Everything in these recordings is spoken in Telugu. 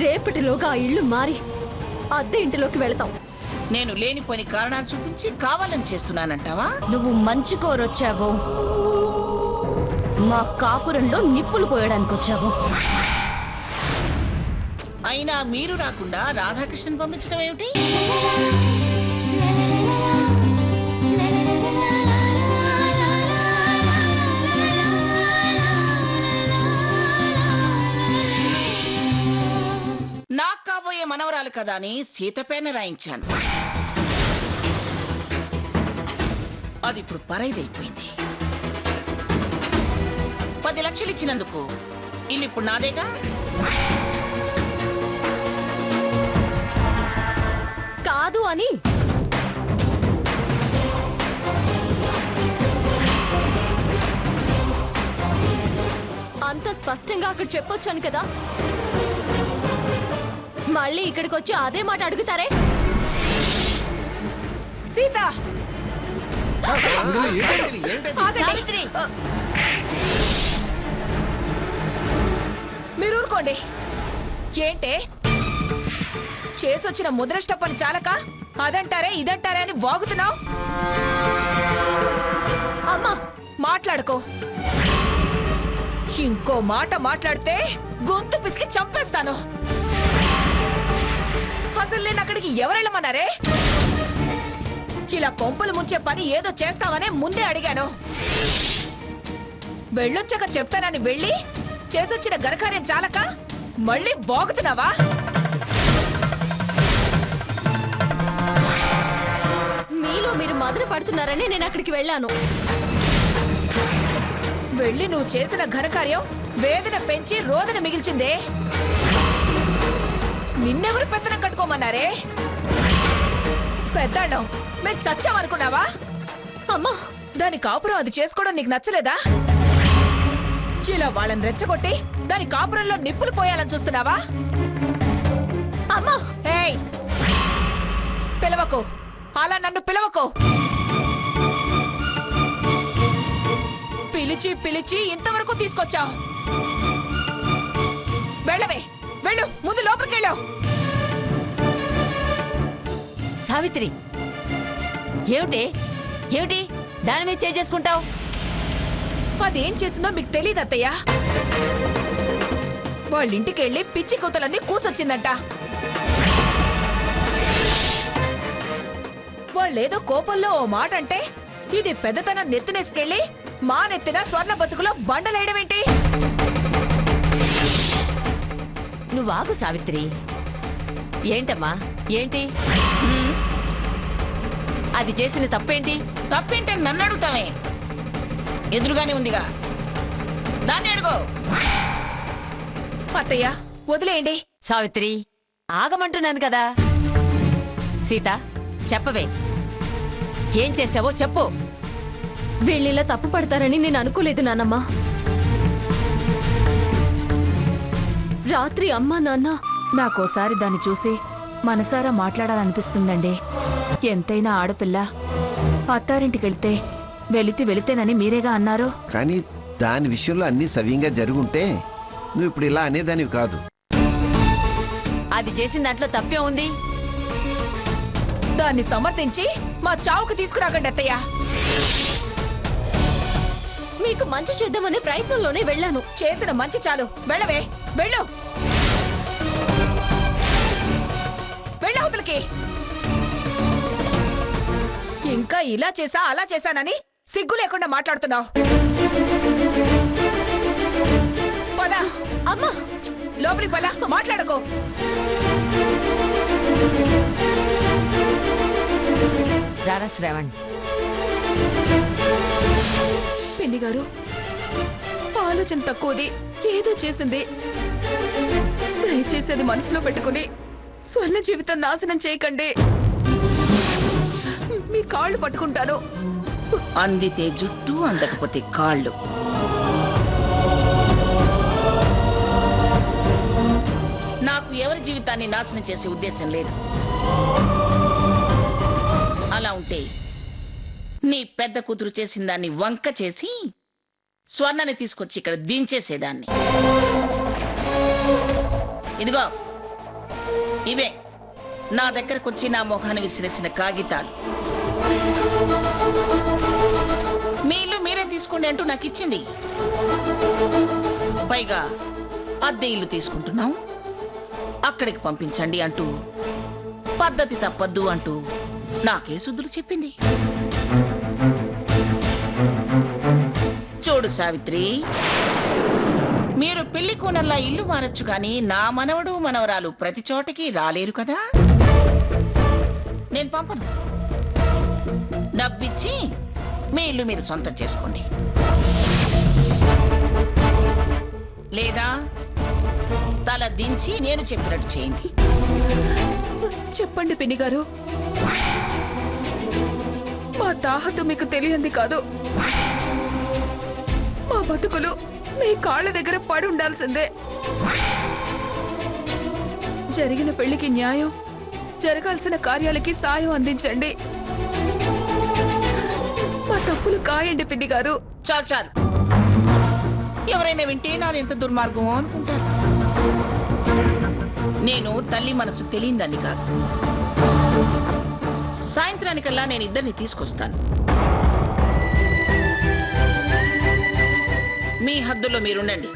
రేపటిలోగా ఆ ఇల్లు మారి అద్దె ఇంటిలోకి వెళతాం. నేను లేనిపోని కారణాలు చూపించి కావాలని చేస్తున్నానంటావా? నువ్వు మంచి కోరొచ్చావో, మా కాపురంలో నిప్పులు పోయడానికి వచ్చావు. అయినా మీరు రాకుండా రాధాకృష్ణన్ పంపించడం ఏమిటి? నాకు కాబోయే మనవరాలు కదా అని సీత పేరున రాయించాను. అది ఇప్పుడు పరైదైపోయింది. 10 లక్షలు ఇచ్చినందుకు ఇల్లు ఇప్పుడు నాదేగా. కాదు అని అంత స్పష్టంగా అక్కడ చెప్పొచ్చాను కదా, మళ్ళీ ఇక్కడికి వచ్చి అదే మాట అడుగుతారే? సీత, సావిత్రి, మీరు ఊరుకోండి. ఏంటే చేసొచ్చిన ముద్రష్ట పని చాలక అదంటారే ఇదంటారే అని వాగుతున్నావు? అమ్మా మాట్లాడుకో. ఇంకో మాట మాట్లాడితే గొంతు పిసికి చంపేస్తాను. అసలు నేను అక్కడికి ఎవరెళ్ళమన్నారే? ఇలా కొంపలు ముంచే పని ఏదో చేస్తావనే ముందే అడిగాను. వెళ్ళొచ్చాక చెప్తానని వెళ్ళి చేసొచ్చిన ఘనకార్యం చాలక మళ్ళీ వాగుతున్నావా? మీలో మీరు మదన పడుతున్నారని నేను అక్కడికి వెళ్ళాను. వెళ్ళి నువ్వు చేసిన ఘనకార్యం వేదన పెంచి రోదన మిగిల్చిందే. నిన్నెవరు పెత్తనం కట్టుకోమన్నారే? పెద్దాళ్ళం మేము చచ్చామనుకున్నావా? అమ్మా, దాని కాపురం అది చేసుకోవడం నీకు నచ్చలేదా? ఇలా వాళ్ళని రెచ్చగొట్టి దాని కాపురంలో నిప్పులు పోయాలని చూస్తున్నావా? అమ్మా, ఏయ్, పిలవకు, అలా నన్ను పిలవకు. పిలిచి పిలిచి ఇంతవరకు తీసుకొచ్చావు. వెళ్ళవే, వెళ్ళు, ముందు లోపలికెళ్ళు. సావిత్రి, ఏమిటి ఏమిటి దాని మీద చేసుకుంటావు? అదేం చేసిందో మీకు తెలియదు అత్తయ్య. వాళ్ళింటికి వెళ్ళి పిచ్చి కూతలన్నీ కూసొచ్చిందంట. వాళ్ళేదో కోపంలో ఓ మాట అంటే ఇది పెద్దతనం నెత్తినేసుకెళ్ళి మా నెత్తిన స్వర్ణ బతుకులో బండలేయడమేంటి? నువ్వాగు సావిత్రి. ఏంటమ్మా ఏంటి? అది చేసిన తప్పేంటి? తప్పేంటే నన్ను అడుగుతావే? ఎదురుగానే ఉందిగా, దాన్ని అడుగు. అత్తయ్య వదిలేయండి. సావిత్రి, ఆగమంటున్నాను కదా. సీత, చెప్పవే, ఏం చేసావో చెప్పు. వీళ్ళిలా తప్పు పడతారని నేను అనుకోలేదు నాన్నమ్మా. రాత్రి అమ్మా నాన్న నాకోసారి దాన్ని చూసి మనసారా మాట్లాడాలనిపిస్తుందండి. ఎంతైనా ఆడపిల్ల అత్తారింటికెళ్తే వెళితేనని మీరేగా అన్నారు. కానీ దాని విషయంలో అన్నీ సవ్యంగా జరుగుంటే నువ్వు ఇప్పుడు ఇలా అనేదానివి కాదు. అది చేసిన దాంట్లో తప్పే ఉంది. దాన్ని సమర్థించి మా చావుకు తీసుకురాకండి అత్తయ్య. మీకు మంచి చేద్దామనే ప్రయత్నంలోనే వెళ్ళాను. చేసిన మంచి చాలు, వెళ్ళవే, వెళ్ళు, వెళ్ళవతలకి. ఇంకా ఇలా చేసా అలా చేశానని సిగ్గు లేకుండా మాట్లాడుతున్నావు. పద అమ్మా, లోపలికి పద, మాట్లాడుకో. రారా శ్రావణ్. పిన్ని గారు, ఆలోచన తక్కువది, ఏదో చేసింది. దయచేసి అది మనసులో పెట్టుకుని స్వర్ణ జీవితం నాశనం చేయకండి. మీ కాళ్ళు పట్టుకుంటాను. అందితే జుట్టు, అందకపోతే కాళ్ళు. నాకు ఎవరి జీవితాన్ని నాశనం చేసే ఉద్దేశం లేదు. అలా ఉంటే నీ పెద్ద కూతురు చేసిన దాన్ని వంక చేసి స్వర్ణాన్ని తీసుకొచ్చి ఇక్కడ దించేసేదాన్ని. ఇదిగో ఇవే నా దగ్గరకు వచ్చి నా మొహాన్ని విసిరేసిన కాగితాలు. మీ ఇల్లు మీరే తీసుకోండి అంటూ నాకు ఇచ్చింది. పైగా అద్దె ఇల్లు తీసుకుంటున్నాం, అక్కడికి పంపించండి అంటూ, పద్ధతి తప్పద్దు అంటూ నాకే సుద్దులు చెప్పింది. చూడు సావిత్రి, మీరు పెళ్లి కోనల్లా ఇల్లు మారచ్చు కానీ నా మనవడు మనవరాలు ప్రతి చోటకి రాలేరు కదా. నేను పంపను. డబ్బిచ్చి మీ ఇల్లు మీరు సొంతం చేసుకోండి, లేదా తల దించి నేను చెప్పినట్టు చేయండి. చెప్పండి పిన్ని గారు, మా తాహతు మీకు తెలియంది కాదు. మా బతుకులు మీ కాళ్ళ దగ్గర పడి ఉండాల్సిందే. జరిగిన పెళ్లికి న్యాయం, జరగాల్సిన కార్యాలకి సాయం అందించండి. మా తప్పులు కాయండి పిన్ని గారు. చాలు చాలు, ఎవరైనా వింటే నాది ఎంత దుర్మార్గమో అనుకుంటారు. నేను తల్లి మనసు తెలియదాన్ని కాదు. సాయంత్రానికల్లా నేను ఇద్దరిని తీసుకొస్తాను. మీ హద్దులో మీరుండండి.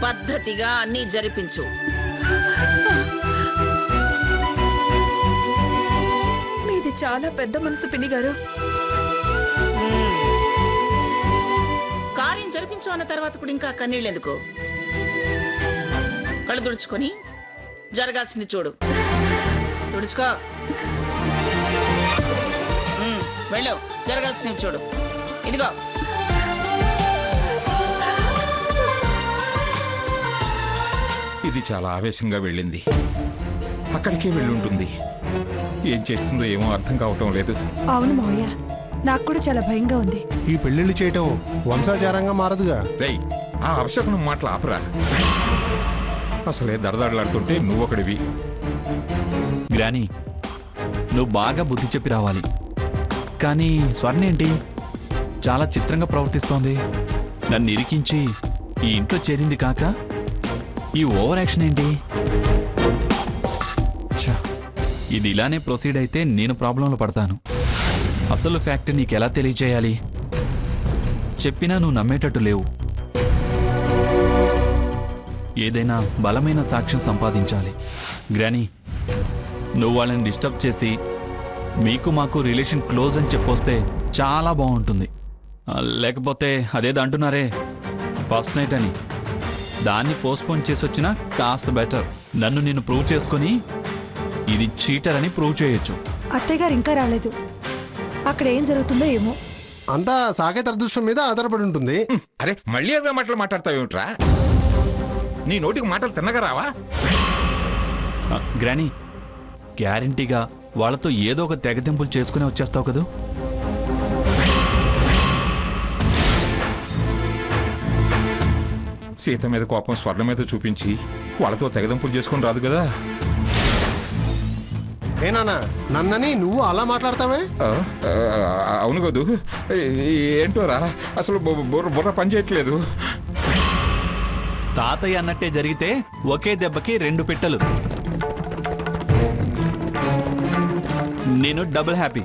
పద్ధతిగా అన్నీ జరిపించు. మీది చాలా పెద్ద మనసు పిన్ని గారు. కార్యం జరిపించు అన్న తర్వాత కూడా ఇంకా కన్నీళ్ళు ఎందుకు? కళ్ళు తుడుచుకొని జరగాల్సింది చూడు. తుడుచుకో. వెళ్ళు, జరగాల్సినవి చూడు. ఇదిగో. ఇది చాలా ఆవేశంగా వెళ్ళింది. అక్కడికే వెళ్ళుంటుంది. ఏం చేస్తుందో ఏమో అర్థం కావటం లేదు. అవును మావయ్య, నాకు కూడా చాలా భయంగా ఉంది. ఈ పెళ్లిళ్ళు చేయటం వంశాచారంగా మారదుగా. రేయ్, ఆ అవసరం మాటలు ఆపరా. అసలే దడదడలాడుతుంటే నువ్వొకడివి. గ్రానీ, నువ్వు బాగా బుద్ధి చెప్పి రావాలి. కానీ స్వర్ణ ఏంటి చాలా చిత్రంగా ప్రవర్తిస్తోంది. నన్ను ఇరికించి ఈ ఇంట్లో చేరింది కాక ఈ ఓవర్ యాక్షన్ ఏంటి? ఛ, ఇది ఇలానే ప్రొసీడ్ అయితే నేను ప్రాబ్లంలో పడతాను. అసలు ఫ్యాక్ట్ నీకు ఎలా తెలియచేయాలి? చెప్పినా నువ్వు నమ్మేటట్టు లేవు. ఏదైనా బలమైన సాక్ష్యం సంపాదించాలి. గ్రానీ, నువ్వు వాళ్ళని డిస్టర్బ్ చేసి మీకు మాకు రిలేషన్ క్లోజ్ అని చెప్పొస్తే చాలా బాగుంటుంది. లేకపోతే అదేదో అంటున్నారే ఫస్ట్ నైట్ అని, దాన్ని పోస్ట్పోన్ చేసి వచ్చినా కాస్త బెటర్. నన్ను నేను ప్రూవ్ చేసుకొని ఇది చీటర్ అని ప్రూవ్ చేయొచ్చు. అత్తయ్య గారు ఇంకా రాలేదు. అక్కడ ఏం జరుగుతుందో ఏమో. అంతా సాకేత అదృష్టం మీద ఆధారపడి ఉంటుంది. అరే, మళ్ళీ అవే మాటలు మాట్లాడతావేమిట్రా? నీ నోటికి మాటలు తిన్నగా రావా? గ్రానీ, గ్యారంటీగా వాళ్ళతో ఏదో ఒక తెగతింపులు చేసుకుని వచ్చేస్తావు కదూ? సీత మీద కోపం స్వర్ణ మీద చూపించి వాళ్ళతో తెగదింపులు చేసుకుని రాదు కదా. ఏనానా, నన్నని నువ్వు అలా మాట్లాడతావే? అవును కదూ. ఏంటోరా, అసలు బుర్ర పని చేయట్లేదు. తాతయ్య అన్నట్టే జరిగితే ఒకే దెబ్బకి 2 పిట్టలు. నేను డబుల్ హ్యాపీ.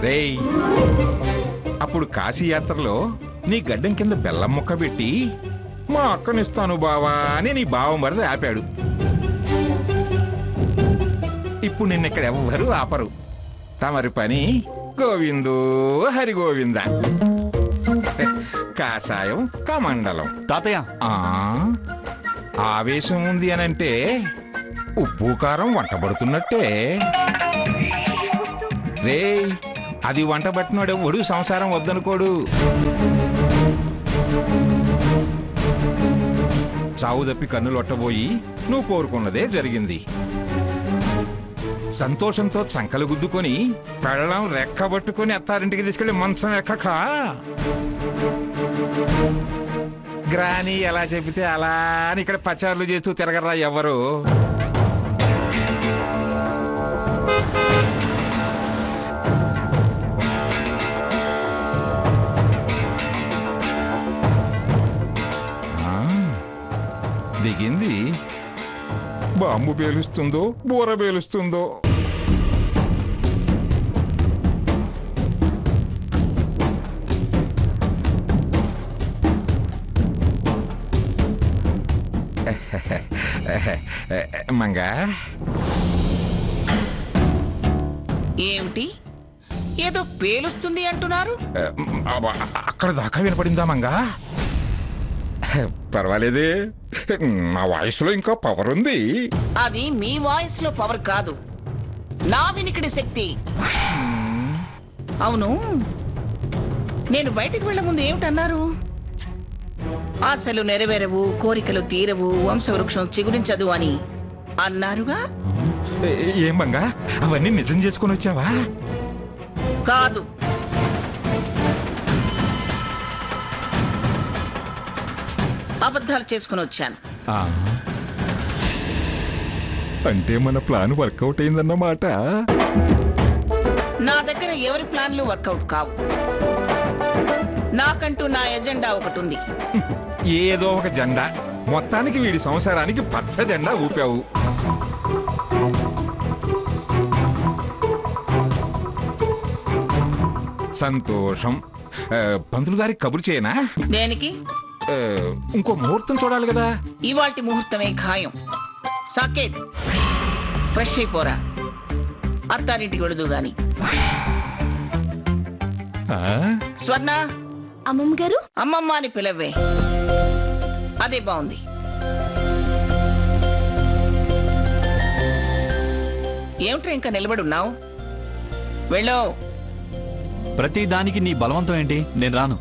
రేయ్, అప్పుడు కాశీ యాత్రలో నీ గడ్డం కింద బెల్లం ముక్క పెట్టి మా అక్కనిస్తాను బావా అని నీ బావ మరిది ఆపాడు. ఇప్పుడు నిన్నెక్కడ ఎవ్వరూ ఆపరు. తమరి పని గోవిందో హరి గోవింద. కాషాయం కమండలం. తాతయ్య, ఆవేశం ఉంది అనంటే ఉప్పు కారం వంటబడుతున్నట్టే. రేయ్, అది వంట పట్టినోడు ఎవడు సంసారం వద్దనుకోడు. చావు తప్పి కన్నులు ఒట్టబోయి నువ్వు కోరుకున్నదే జరిగింది. సంతోషంతో చంకలు గుద్దుకొని పెళ్ళం రెక్కబట్టుకొని అత్తారింటికి తీసుకెళ్లి మంచం ఎక్కక గ్రాని ఎలా చెబితే అలా అని ఇక్కడ పచారులు చేస్తూ తిరగరా ఎవ్వరు. దిగింది. బాంబు పేలుస్తుందో బూర పేలుస్తుందో. మంగా, ఏమిటి ఏదో పేలుస్తుంది అంటున్నారు? అక్కడ దాకా వినపడిందా మంగా? పర్వాలేదే, నా వాయిస్లో ఇంకా పవర్ ఉంది. అది మీ వాయిస్ లో పవర్ కాదు, నా వినికిడి శక్తి. అవును, నేను బయటికి వెళ్లే ముందు ఏమిటన్నారు? ఆశలు నెరవేరవు, కోరికలు తీరవు, వంశవృక్షం చిగురించదు అని అన్నారుగా? ఏం మంగా, అవన్నీ నిజం చేసుకొని వచ్చావా? కాదు, అబద్ధాలు చేసుకుని వచ్చాను. అంటే మన ప్లాన్ వర్కౌట్ అయిందన్నమాట. నా దగ్గర ఎవరి ప్లాన్లు వర్కౌట్ కావు. నాకంటూ నా ఎజెండా ఒకటి ఉంది. ఏదో ఒక జెండా, మొత్తానికి వీడి సంసారానికి పచ్చ జెండా ఊపావు. సంతోషం. పంతులు గారికి కబురు చేయనా? దేనికి? ఇంకో ముహూర్తం చూడాలి కదా. ఇవాల్టి ముహూర్తమే ఖాయం. సాకేత్, ఫ్రెష్ అయిపోరా, అత్తారింటికి వెళదు గాని. స్వర్ణ, అమ్మమ్మ గారు, అమ్మమ్మ అని పిలవే, అదే బాగుంది. ఏమిట్రా ఇంకా నిలబడున్నావు? వెళ్ళో. ప్రతి దానికి నీ బలవంతం ఏంటి? నేను రాను.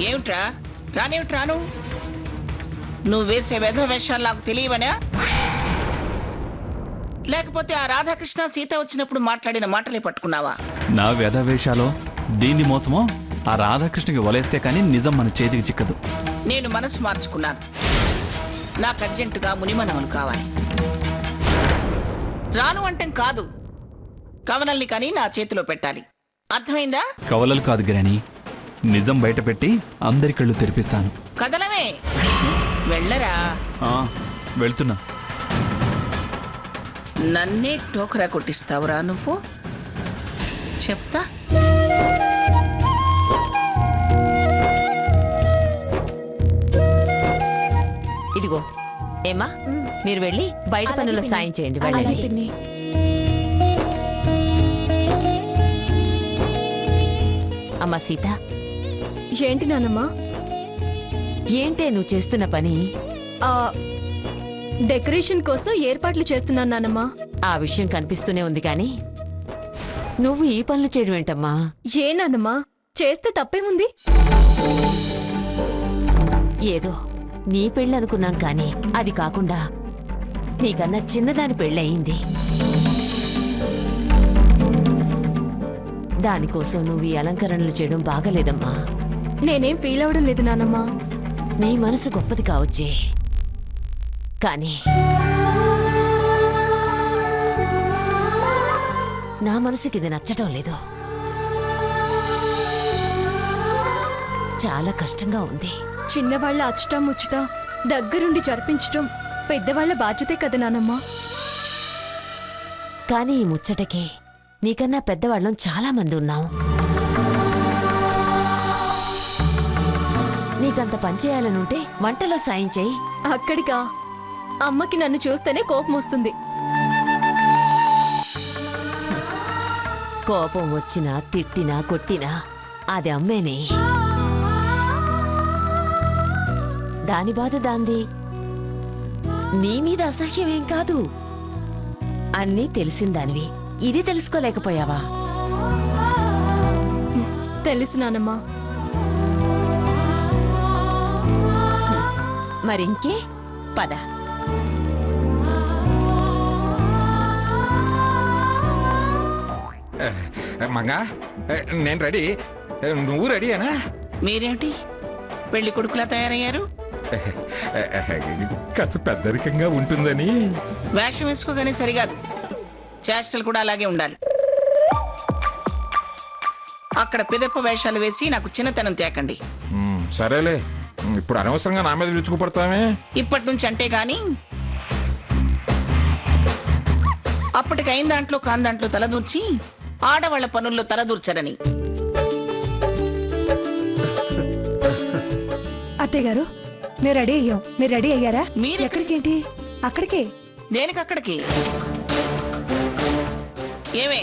ఏమిట్రా రాను? నువ్వు వేసే వెధ వేషాలు నాకు తెలియవనా? లేకపోతే ఆ రాధాకృష్ణ సీత వచ్చినప్పుడు మాట్లాడిన మాటలే పట్టుకున్నావా? నా వ్యధవేషాలో దీన్ని మోసమో ఆ రాధాకృష్ణకి వలేస్తే కానీ నిజం మన చేతికి చిక్కదు. నేను మనసు మార్చుకున్నాను. నాకు అర్జెంటుగా మునిమనవలు కావాలి. రాను అంటే కాదు, కవనల్ని కానీ నా చేతిలో పెట్టాలి. అర్థమైందా? కవలలు కాదు గ్రాని, నిజం బయట పెట్టి అందరి కళ్ళు తెరిపిస్తాను. కదలమే, వెళ్ళరా. వెళ్తున్నా. నన్నే టోకరా కొట్టిస్తావురా నువ్వు? చెప్తా. ఇదిగో ఏమా, మీరు వెళ్ళి బయట పనుల్లో సాయం చేయండి. వెళ్ళండి. అమ్మా సీత, ఏంటి నానమ్మా? ఏంటే నువ్వు చేస్తున్న పని? డెకరేషన్ కోసం ఏర్పాట్లు చేస్తున్నాను నానమ్మా. ఆ విషయం కనిపిస్తూనే ఉంది కానీ నువ్వు ఈ పనులు చేయడం ఏంటమ్మా? ఏ నానమ్మా, చేస్తే తప్పేముంది? ఏదో నీ పెళ్ళి అనుకున్నాం కానీ అది కాకుండా నీకన్నా చిన్నదాని పెళ్ళయింది. దానికోసం నువ్వు ఈ అలంకరణలు చేయడం బాగలేదమ్మా. నేనేం ఫీల్ అవడం లేదు నానమ్మా. నీ మనసు గొప్పది కావచ్చే, కానీ నా మనసుకి ఇది నచ్చటం లేదు. చాలా కష్టంగా ఉంది. చిన్నవాళ్ళ అచ్చుట ముచ్చుట దగ్గరుండి జరిపించటం పెద్దవాళ్ల బాధ్యతే కదా నానమ్మా. కానీ ఈ ముచ్చటకి నీకన్నా పెద్దవాళ్ళం చాలా మంది ఉన్నాం. నీకంత పనిచేయాలనుంటే వంటలో సాయం చేయి. అక్కడికా? అమ్మకి నన్ను చూస్తేనే కోపం వస్తుంది. కోపం వచ్చినా తిట్టినా కొట్టినా అది అమ్మేనే. దాని బాధ దాంది. నీ మీద అసహ్యమేం కాదు. అన్నీ తెలిసిందానివి, ఇది తెలుసుకోలేకపోయావా? తెలుసు నానమ్మా. మరింకే పద. మంగా, నేను రెడీ, నువ్వు రెడీయేనా? మీరేమిటి పెళ్లి కొడుకులా తయారయ్యారు? కాస్త పెద్దరికంగా ఉంటుందని. వేషం వేసుకోగానే సరికాదు, చేష్టలు కూడా అలాగే ఉండాలి. అక్కడ పెదప్ప వేషాలు వేసి నాకు చిన్నతనం తేకండి. సరేలే, ఇప్పుడు అనవసరంగా నా మీద విరుచుకుపడతామే. ఇప్పటి నుంచి అంటే గాని అప్పటికి అయిన దాంట్లో కాని దాంట్లో తలదూర్చి ఆడవాళ్ల పనుల్లో తలదూర్చరని. అత్తయ్య గారు మేము రెడీ అయ్యాం. మీరు రెడీ అయ్యారా? మీరు ఎక్కడికేంటి? అక్కడికే. దేనికక్కడికి? ఏమే,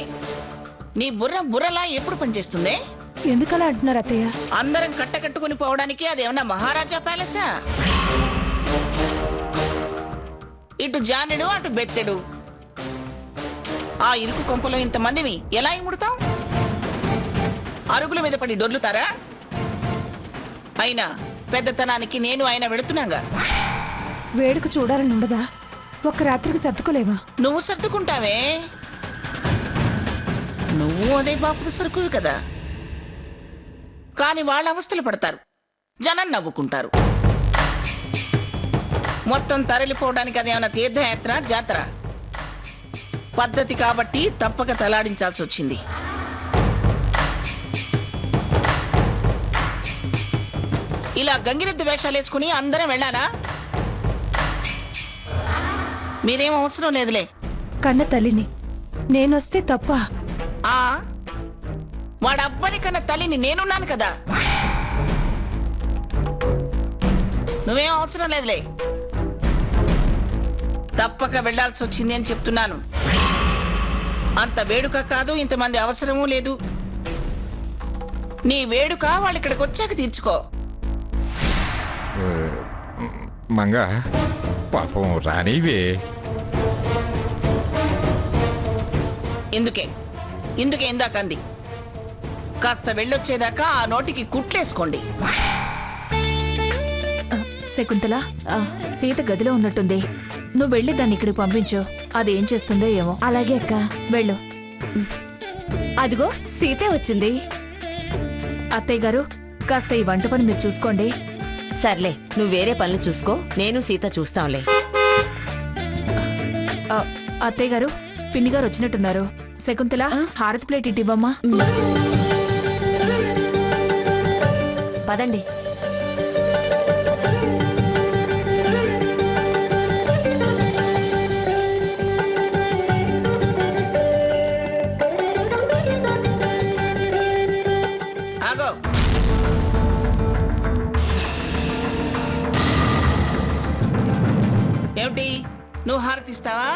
నీ బుర్రలా ఎప్పుడు పనిచేస్తుందే? ఎందుకలా అంటున్నారు అత్తయ్య? అందరం కట్టకట్టుకుని పోవడానికి అదేమన్నా మహారాజా ప్యాలెసా? ఇటు జానెడు అటు బెత్తెడు, ఆ ఇరుకు కొంపలో ఇంతమందివి ఎలా ఇముడతాం? అరుగుల మీద పడి డొర్లుతారా? అయినా పెద్దతనానికి నేను ఆయన వెళుతున్నాగా. వేడుక చూడాలని ఉండదా? ఒక్క రాత్రికి సర్దుకోలేవా? నువ్వు సర్దుకుంటావే, నువ్వు అదే బాపుది సరుకువి కదా. కాని వాళ్ళ అవస్థలు పడతారు, జనం నవ్వుకుంటారు. మొత్తం తరలిపోవడానికి అదేమన్నా తీర్థయాత్ర, జాతర? పద్ధతి కాబట్టి తప్పక తలాడించాల్సి వచ్చింది. ఇలా గంగిరెద్దు వేషాలు వేసుకుని అందరం వెళ్ళాలా? మీరేం అవసరం లేదులే. కన్న తల్లిని నేనొస్తే తప్ప? ఆ వాడు అబ్బని కన్నా తల్లిని నేనున్నాను కదా. నువ్వేం అవసరం లేదులే. తప్పక వెళ్లాల్సి వచ్చింది అని చెప్తున్నాను. అంత వేడుక కాదు, ఇంతమంది అవసరమూ లేదు. నీ వేడుక వాళ్ళు ఇక్కడికి వచ్చాక తీర్చుకో. మంగ పాపం రానివే. ఇందుకే ఇందాక అంది. కాస్త వెళ్ళొచ్చేదాకా ఆ నోటికి కుట్లేసుకోండి. శకుంతల, సీత గదిలో ఉన్నట్టుంది. నువ్వు వెళ్ళి దాన్ని ఇక్కడికి పంపించు. అదేం చేస్తుందో ఏమో. అలాగే అక్క. వెళ్ళు. అదిగో సీతే వచ్చింది. అత్తయ్య గారు, కాస్త ఈ వంట పని మీరు చూసుకోండి. సర్లే, నువ్వు వేరే పనులు చూసుకో, నేను సీత చూస్తాంలే. అత్తయ్య గారు, పిన్ని గారు వచ్చినట్టున్నారు. శకుంతల, హారతి ప్లేట్ ఇవ్వమ్మా. పదండి. ఆగో, ఏమిటి నువ్వు హారతిస్తావా?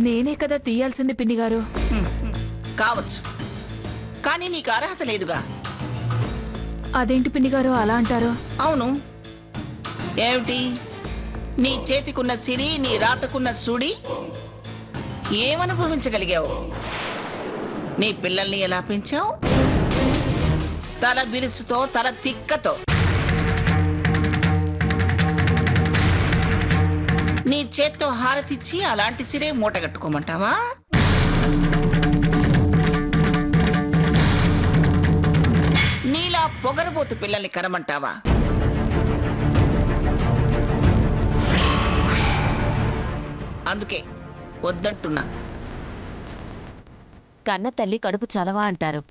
నేనే కదా తీయాల్సింది పిన్ని గారు. కావచ్చు, కానీ నీకు అర్హత లేదుగా. అదేంటి పిన్ని గారు అలా అంటారు? అవును, ఏమిటి నీ చేతికున్న సిరి, నీ రాతకున్న సుడి ఏమనుభవించగలిగావు? నీ పిల్లల్ని ఎలా పెంచావు? తల బిరుసుతో, తల తిక్కతో. నీ చేత్తో హారతిచ్చి అలాంటి సిరే మూటగట్టుకోమంటావా? నీలా పొగరబోతు పిల్లల్ని కనమంటావా? అందుకే వద్దంటున్నా. కన్న తల్లి కడుపు చలవా అంటారు,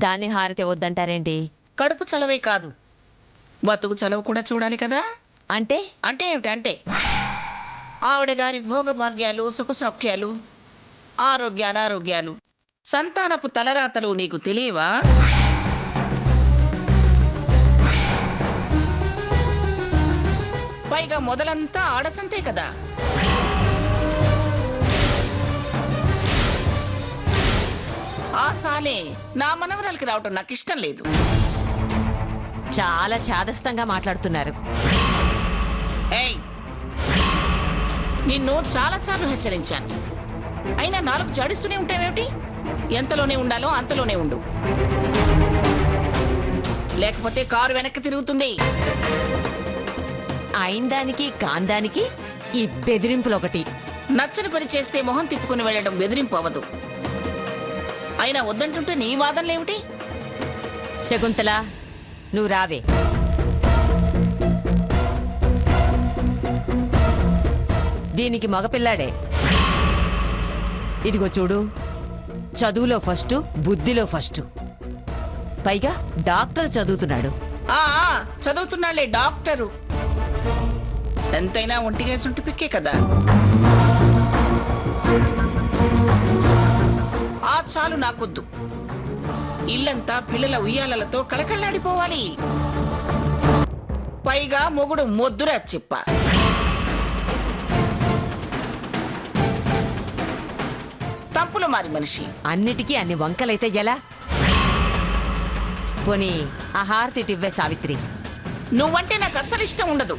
దాన్ని హారతి వద్దంటారేంటి? కడుపు చలవే కాదు, బతుకు చలవ కూడా చూడాలి కదా. అంటే అంటే ఏమిటంటే ఆవిడ గారి భోగభాగ్యాలు, సుఖ సౌఖ్యాలు, ఆరోగ్య అనారోగ్యాలు, సంతానపు తలరాతలు నీకు తెలియవా? పైగా మొదలంతా ఆడసంతే కదా. ఆ సాలే నా మనవరాలకి రావటం నాకు ఇష్టం లేదు. చాలా చాదస్తంగా మాట్లాడుతున్నారు. ఏయ్, నిన్ను చాలాసార్లు హెచ్చరించాను, అయినా నాలుగు జాడిస్తూనే ఉంటావేమిటి? ఎంతలోనే ఉండాలో అంతలోనే ఉండు, లేకపోతే కారు వెనక్కి తిరుగుతుంది. అయిందానికి కాందానికి ఈ బెదిరింపులు ఒకటి. నచ్చని పని చేస్తే మొహం తిప్పుకుని వెళ్ళడం బెదిరింపు అవ్వదు. అయినా వద్దంటుంటే నీ వాదనలేమిటి? శకుంతల, నువ్వు రావే. దీనికి మగపిల్లాడే. ఇదిగో చూడు, చదువులో ఫస్ట్, బుద్ధిలో ఫస్ట్. పైగా డాక్టర్ చదువుతున్నాడు. చదువుతున్నాళ్లే డాక్టరు. ఎంతైనా ఒంటిగా సుంటి పిక్కే కదా. ఆ చాలు నాకొద్దు. ఇల్లంతా పిల్లల ఉయ్యాలలతో కళకళలాడిపోవాలి. పైగా మొగుడు మొద్దురా చెప్ప. తంపులు మారి మనిషి. అన్నిటికీ అన్ని వంకలైతే ఎలా? పోనీ ఆ హారతి ఇవ్వే సావిత్రి. నువ్వంటే నాకు అస్సలు ఇష్టం ఉండదు.